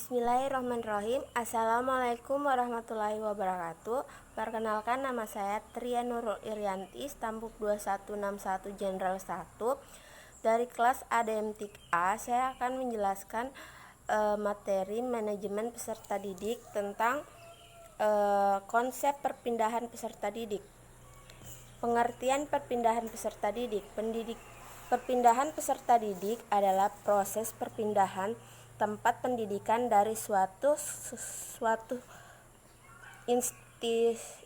Bismillahirrahmanirrahim. Assalamualaikum warahmatullahi wabarakatuh. Perkenalkan, nama saya Tria Nurul Irianti, Stambuk 2161 Jenderal 1 dari kelas ADM-TIK A. Saya akan menjelaskan materi manajemen peserta didik tentang konsep perpindahan peserta didik. Pengertian perpindahan peserta didik. Perpindahan peserta didik adalah proses perpindahan tempat pendidikan dari suatu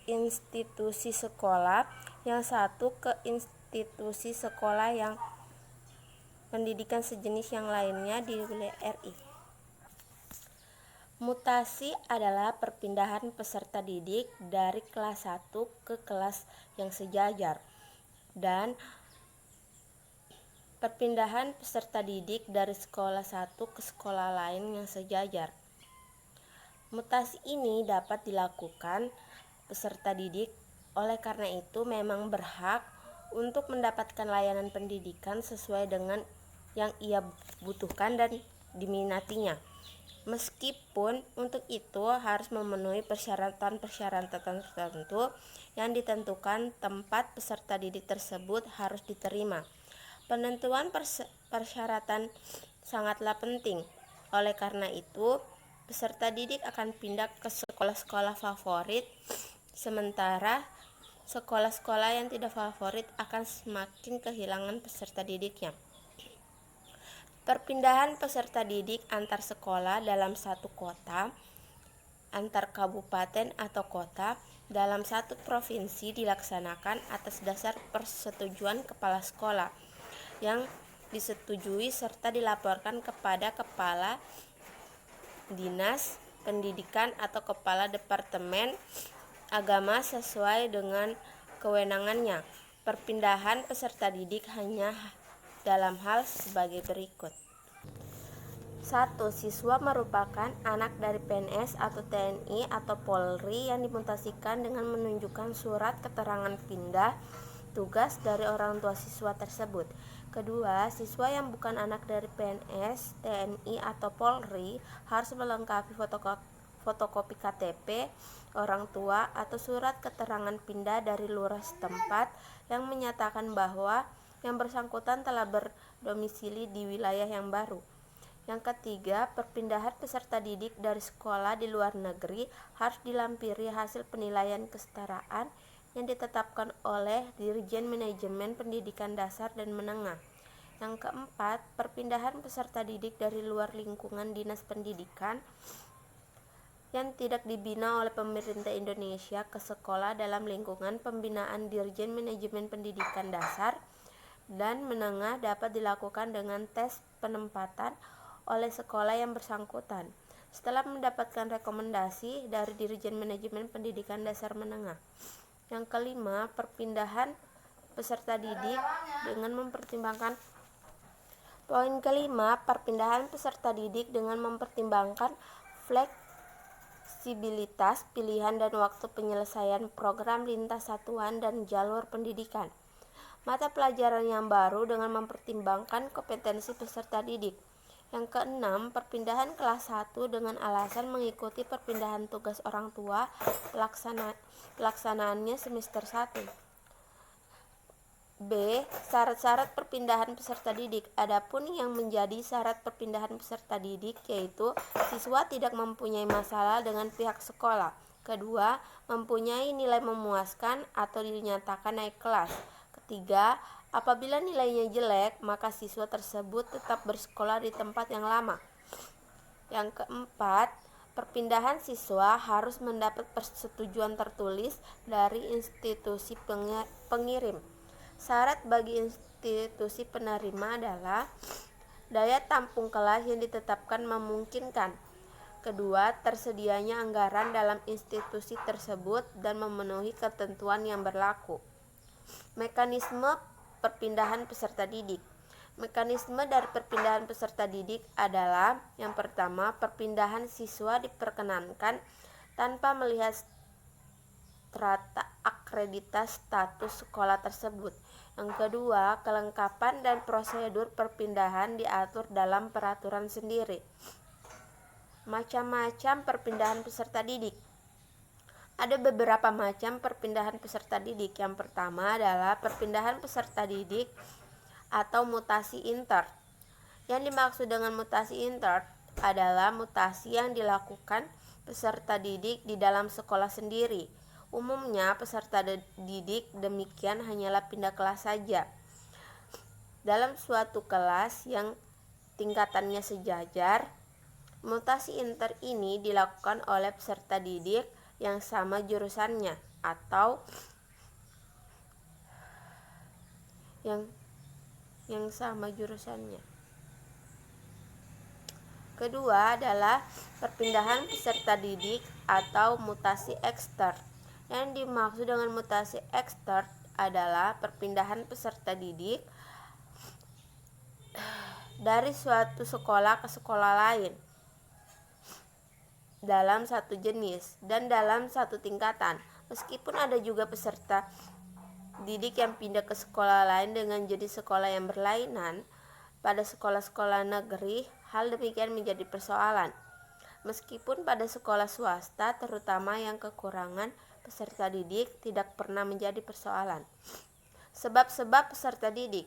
institusi sekolah yang satu ke institusi sekolah yang pendidikan sejenis yang lainnya di wilayah RI. Mutasi adalah perpindahan peserta didik dari kelas 1 ke kelas yang sejajar, dan perpindahan peserta didik dari sekolah satu ke sekolah lain yang sejajar. Mutasi ini dapat dilakukan peserta didik, oleh karena itu memang berhak untuk mendapatkan layanan pendidikan sesuai dengan yang ia butuhkan dan diminatinya. Meskipun untuk itu harus memenuhi persyaratan-persyaratan tertentu yang ditentukan, tempat peserta didik tersebut harus diterima. Penentuan persyaratan sangatlah penting. Oleh karena itu, peserta didik akan pindah ke sekolah-sekolah favorit, sementara sekolah-sekolah yang tidak favorit akan semakin kehilangan peserta didiknya. Perpindahan peserta didik antar sekolah dalam satu kota, antar kabupaten atau kota, dalam satu provinsi dilaksanakan atas dasar persetujuan kepala sekolah yang disetujui serta dilaporkan kepada kepala dinas pendidikan atau kepala departemen agama sesuai dengan kewenangannya. Perpindahan peserta didik hanya dalam hal sebagai berikut. 1. Siswa merupakan anak dari PNS atau TNI atau Polri yang dimutasikan dengan menunjukkan surat keterangan pindah tugas dari orang tua siswa tersebut. Kedua, siswa yang bukan anak dari PNS, TNI atau Polri harus melengkapi fotokopi KTP orang tua atau surat keterangan pindah dari lurah setempat yang menyatakan bahwa yang bersangkutan telah berdomisili di wilayah yang baru. Yang ketiga, perpindahan peserta didik dari sekolah di luar negeri harus dilampiri hasil penilaian kesetaraan yang ditetapkan oleh Dirjen Manajemen Pendidikan Dasar dan Menengah. Yang keempat, perpindahan peserta didik dari luar lingkungan Dinas Pendidikan yang tidak dibina oleh pemerintah Indonesia ke sekolah dalam lingkungan pembinaan Dirjen Manajemen Pendidikan Dasar dan Menengah dapat dilakukan dengan tes penempatan oleh sekolah yang bersangkutan setelah mendapatkan rekomendasi dari Dirjen Manajemen Pendidikan Dasar Menengah. Yang kelima, perpindahan peserta didik dengan mempertimbangkan fleksibilitas pilihan dan waktu penyelesaian program lintas satuan dan jalur pendidikan. Mata pelajaran yang baru dengan mempertimbangkan kompetensi peserta didik. Yang keenam, perpindahan kelas 1 dengan alasan mengikuti perpindahan tugas orang tua pelaksanaannya semester 1. B. Syarat-syarat perpindahan peserta didik. Adapun yang menjadi syarat perpindahan peserta didik yaitu siswa tidak mempunyai masalah dengan pihak sekolah. Kedua, mempunyai nilai memuaskan atau dinyatakan naik kelas. Ketiga, apabila nilainya jelek, maka siswa tersebut tetap bersekolah di tempat yang lama. Yang keempat, perpindahan siswa harus mendapat persetujuan tertulis dari institusi pengirim. Syarat bagi institusi penerima adalah daya tampung kelas yang ditetapkan memungkinkan. Kedua, tersedianya anggaran dalam institusi tersebut dan memenuhi ketentuan yang berlaku. Mekanisme perpindahan peserta didik. Mekanisme dari perpindahan peserta didik adalah: yang pertama, perpindahan siswa diperkenankan tanpa melihat strata akreditas status sekolah tersebut. Yang kedua, kelengkapan dan prosedur perpindahan diatur dalam peraturan sendiri. Macam-macam perpindahan peserta didik. Ada beberapa macam perpindahan peserta didik. Yang pertama adalah perpindahan peserta didik atau mutasi intern. Yang dimaksud dengan mutasi intern adalah mutasi yang dilakukan peserta didik di dalam sekolah sendiri. Umumnya peserta didik demikian hanyalah pindah kelas saja. Dalam suatu kelas yang tingkatannya sejajar, mutasi intern ini dilakukan oleh peserta didik yang sama jurusannya atau yang sama jurusannya. Kedua adalah perpindahan peserta didik atau mutasi ekstern. Yang dimaksud dengan mutasi ekstern adalah perpindahan peserta didik dari suatu sekolah ke sekolah lain dalam satu jenis dan dalam satu tingkatan. Meskipun ada juga peserta didik yang pindah ke sekolah lain dengan jenis sekolah yang berlainan, pada sekolah-sekolah negeri hal demikian menjadi persoalan. Meskipun pada sekolah swasta, terutama yang kekurangan peserta didik, tidak pernah menjadi persoalan. Sebab-sebab peserta didik.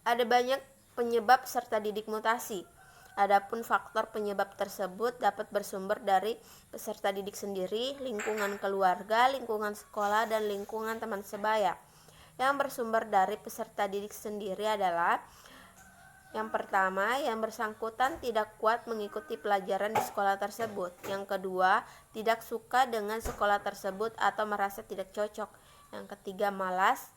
Ada banyak penyebab peserta didik mutasi. Adapun faktor penyebab tersebut dapat bersumber dari peserta didik sendiri, lingkungan keluarga, lingkungan sekolah, dan lingkungan teman sebaya. Yang bersumber dari peserta didik sendiri adalah: yang pertama, yang bersangkutan tidak kuat mengikuti pelajaran di sekolah tersebut. Yang kedua, tidak suka dengan sekolah tersebut atau merasa tidak cocok. Yang ketiga, malas.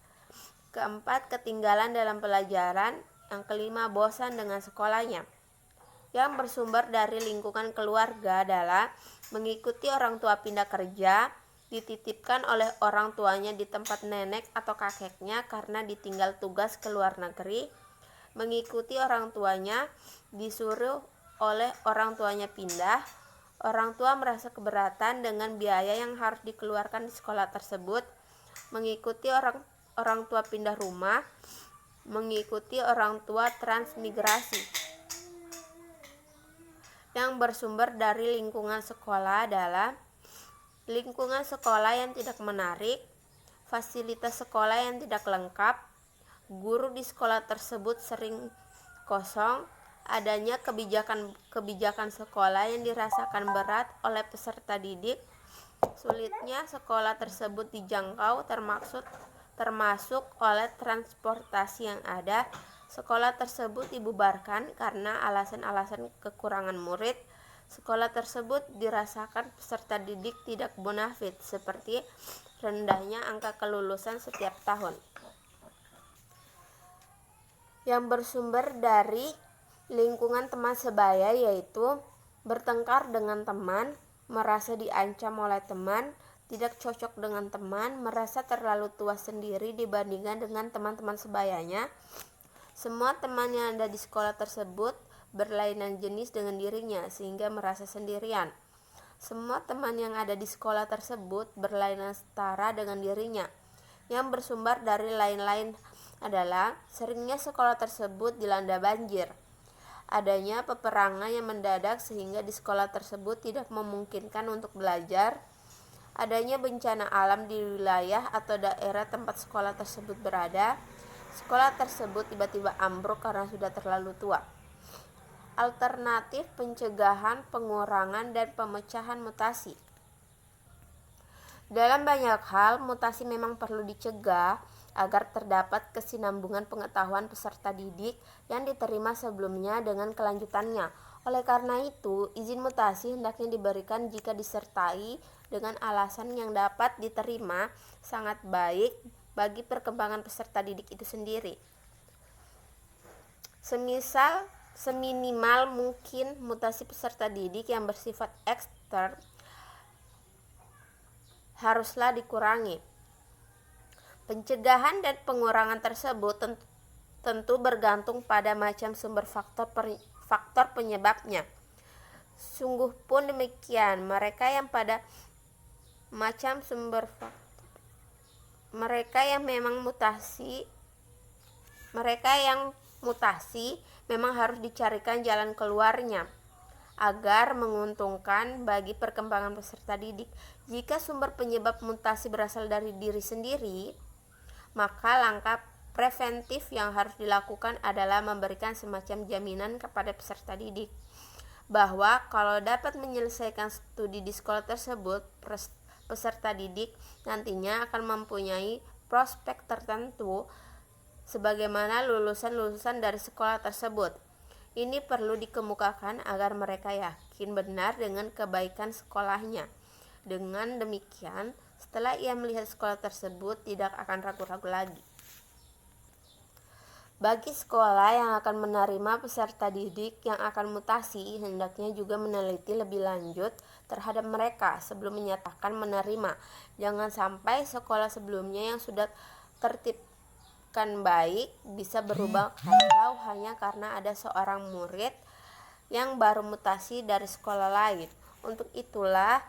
Keempat, ketinggalan dalam pelajaran. Yang kelima, bosan dengan sekolahnya. Yang bersumber dari lingkungan keluarga adalah mengikuti orang tua pindah kerja, dititipkan oleh orang tuanya di tempat nenek atau kakeknya karena ditinggal tugas ke luar negeri, mengikuti orang tuanya, disuruh oleh orang tuanya pindah, orang tua merasa keberatan dengan biaya yang harus dikeluarkan di sekolah tersebut, mengikuti orang tua pindah rumah, mengikuti orang tua transmigrasi. Yang bersumber dari lingkungan sekolah adalah lingkungan sekolah yang tidak menarik, fasilitas sekolah yang tidak lengkap, guru di sekolah tersebut sering kosong, adanya kebijakan sekolah yang dirasakan berat oleh peserta didik, sulitnya sekolah tersebut dijangkau termasuk oleh transportasi yang ada, sekolah tersebut dibubarkan karena alasan-alasan kekurangan murid, sekolah tersebut dirasakan peserta didik tidak bonafit seperti rendahnya angka kelulusan setiap tahun. Yang bersumber dari lingkungan teman sebaya yaitu bertengkar dengan teman, merasa diancam oleh teman, tidak cocok dengan teman, merasa terlalu tua sendiri dibandingkan dengan teman-teman sebayanya. Semua teman yang ada di sekolah tersebut berlainan jenis dengan dirinya sehingga merasa sendirian. Semua teman yang ada di sekolah tersebut berlainan setara dengan dirinya. Yang bersumber dari lain-lain adalah seringnya sekolah tersebut dilanda banjir, adanya peperangan yang mendadak sehingga di sekolah tersebut tidak memungkinkan untuk belajar, adanya bencana alam di wilayah atau daerah tempat sekolah tersebut berada, sekolah tersebut tiba-tiba ambruk karena sudah terlalu tua. Alternatif pencegahan, pengurangan, dan pemecahan mutasi. Dalam banyak hal, mutasi memang perlu dicegah agar terdapat kesinambungan pengetahuan peserta didik yang diterima sebelumnya dengan kelanjutannya. Oleh karena itu, izin mutasi hendaknya diberikan jika disertai dengan alasan yang dapat diterima sangat baik bagi perkembangan peserta didik itu sendiri. Seminimal mungkin mutasi peserta didik yang bersifat ekstern haruslah dikurangi. Pencegahan dan pengurangan tersebut tentu bergantung pada macam sumber faktor penyebabnya. Sungguh pun demikian, mereka yang mutasi memang harus dicarikan jalan keluarnya agar menguntungkan bagi perkembangan peserta didik. Jika sumber penyebab mutasi berasal dari diri sendiri, maka langkah preventif yang harus dilakukan adalah memberikan semacam jaminan kepada peserta didik bahwa kalau dapat menyelesaikan studi di sekolah tersebut, peserta didik nantinya akan mempunyai prospek tertentu sebagaimana lulusan-lulusan dari sekolah tersebut. Ini perlu dikemukakan agar mereka yakin benar dengan kebaikan sekolahnya. Dengan demikian, setelah ia melihat sekolah tersebut tidak akan ragu-ragu lagi. Bagi sekolah yang akan menerima peserta didik yang akan mutasi, hendaknya juga meneliti lebih lanjut terhadap mereka sebelum menyatakan menerima. Jangan sampai sekolah sebelumnya yang sudah tertibkan baik bisa berubah kacau hanya karena ada seorang murid yang baru mutasi dari sekolah lain. Untuk itulah,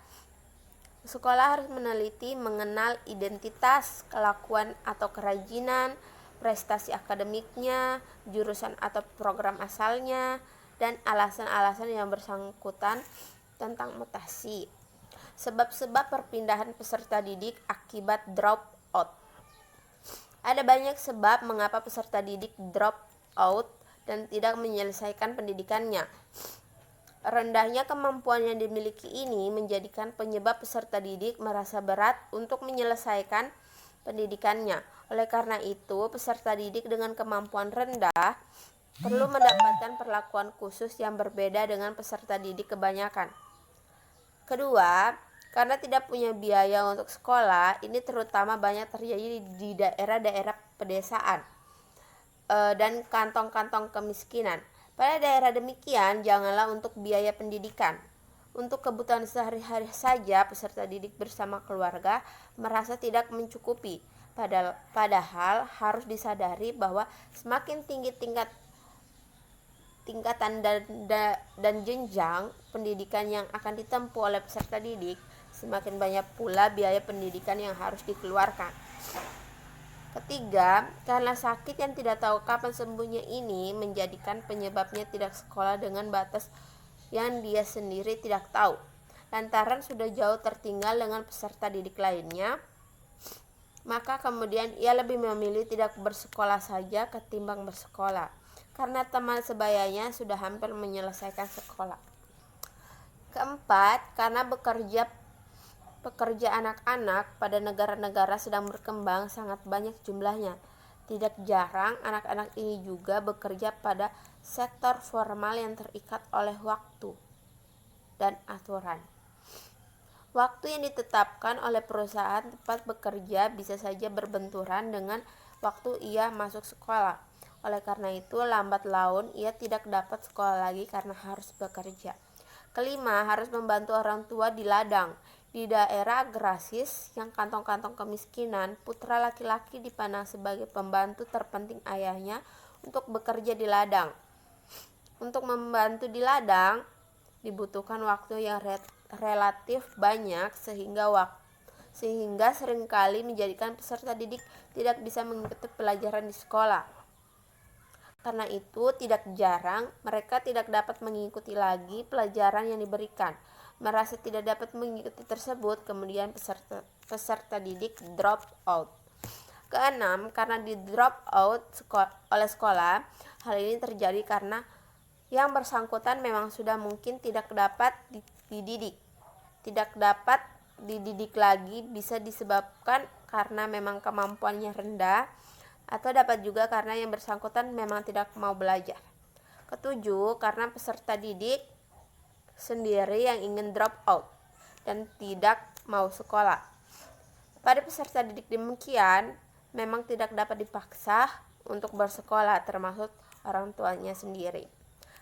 sekolah harus meneliti mengenal identitas, kelakuan atau kerajinan, prestasi akademiknya, jurusan atau program asalnya, dan alasan-alasan yang bersangkutan tentang mutasi. Sebab-sebab perpindahan peserta didik akibat drop out. Ada banyak sebab mengapa peserta didik drop out dan tidak menyelesaikan pendidikannya. Rendahnya kemampuan yang dimiliki ini menjadikan penyebab peserta didik merasa berat untuk menyelesaikan pendidikannya. Oleh karena itu, peserta didik dengan kemampuan rendah perlu mendapatkan perlakuan khusus yang berbeda dengan peserta didik kebanyakan. Kedua, karena tidak punya biaya untuk sekolah, ini terutama banyak terjadi di daerah-daerah pedesaan dan kantong-kantong kemiskinan. Pada daerah demikian, janganlah untuk biaya pendidikan. Untuk kebutuhan sehari-hari saja, peserta didik bersama keluarga merasa tidak mencukupi. Padahal harus disadari bahwa semakin tinggi tingkatan dan jenjang pendidikan yang akan ditempuh oleh peserta didik, semakin banyak pula biaya pendidikan yang harus dikeluarkan. Ketiga, karena sakit yang tidak tahu kapan sembuhnya ini menjadikan penyebabnya tidak sekolah dengan batas yang dia sendiri tidak tahu. Lantaran sudah jauh tertinggal dengan peserta didik lainnya, maka kemudian ia lebih memilih tidak bersekolah saja ketimbang bersekolah, karena teman sebayanya sudah hampir menyelesaikan sekolah. Keempat, karena pekerja anak-anak pada negara-negara sedang berkembang sangat banyak jumlahnya. Tidak jarang anak-anak ini juga bekerja pada sektor formal yang terikat oleh waktu dan aturan. Waktu yang ditetapkan oleh perusahaan tempat bekerja bisa saja berbenturan dengan waktu ia masuk sekolah. Oleh karena itu, lambat laun ia tidak dapat sekolah lagi karena harus bekerja. Kelima, harus membantu orang tua di ladang. Di daerah agrasis yang kantong-kantong kemiskinan, putra laki-laki dipandang sebagai pembantu terpenting ayahnya untuk bekerja di ladang. Untuk membantu di ladang dibutuhkan waktu yang relatif banyak sehingga seringkali menjadikan peserta didik tidak bisa mengikuti pelajaran di sekolah. Karena itu, tidak jarang mereka tidak dapat mengikuti lagi pelajaran yang diberikan. Merasa tidak dapat mengikuti tersebut, kemudian peserta didik drop out. Keenam, karena di drop out oleh sekolah, hal ini terjadi karena yang bersangkutan memang sudah mungkin tidak dapat dididik. Tidak dapat dididik lagi bisa disebabkan karena memang kemampuannya rendah, atau dapat juga karena yang bersangkutan memang tidak mau belajar. Ketujuh, karena peserta didik sendiri yang ingin drop out dan tidak mau sekolah. Pada peserta didik demikian, memang tidak dapat dipaksa untuk bersekolah, termasuk orang tuanya sendiri.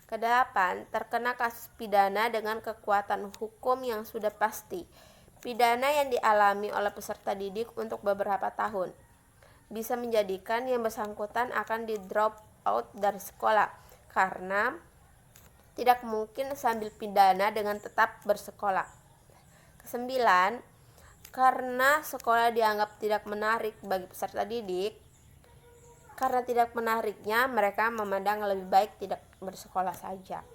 Kedelapan, terkena kasus pidana dengan kekuatan hukum yang sudah pasti. Pidana yang dialami oleh peserta didik untuk beberapa tahun bisa menjadikan yang bersangkutan akan di drop out dari sekolah karena tidak mungkin sambil pidana dengan tetap bersekolah. Kesembilan, karena sekolah dianggap tidak menarik bagi peserta didik, Karena tidak menariknya, mereka memandang lebih baik tidak bersekolah saja.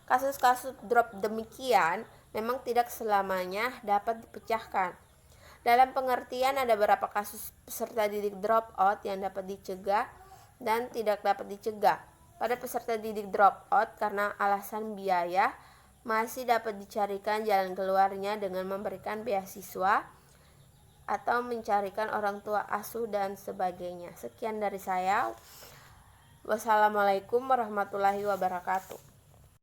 Kasus-kasus drop demikian memang tidak selamanya dapat dipecahkan. Dalam pengertian ada beberapa kasus peserta didik drop out yang dapat dicegah dan tidak dapat dicegah. Pada peserta didik drop out karena alasan biaya, masih dapat dicarikan jalan keluarnya dengan memberikan beasiswa atau mencarikan orang tua asuh dan sebagainya. Sekian dari saya. Wassalamualaikum warahmatullahi wabarakatuh.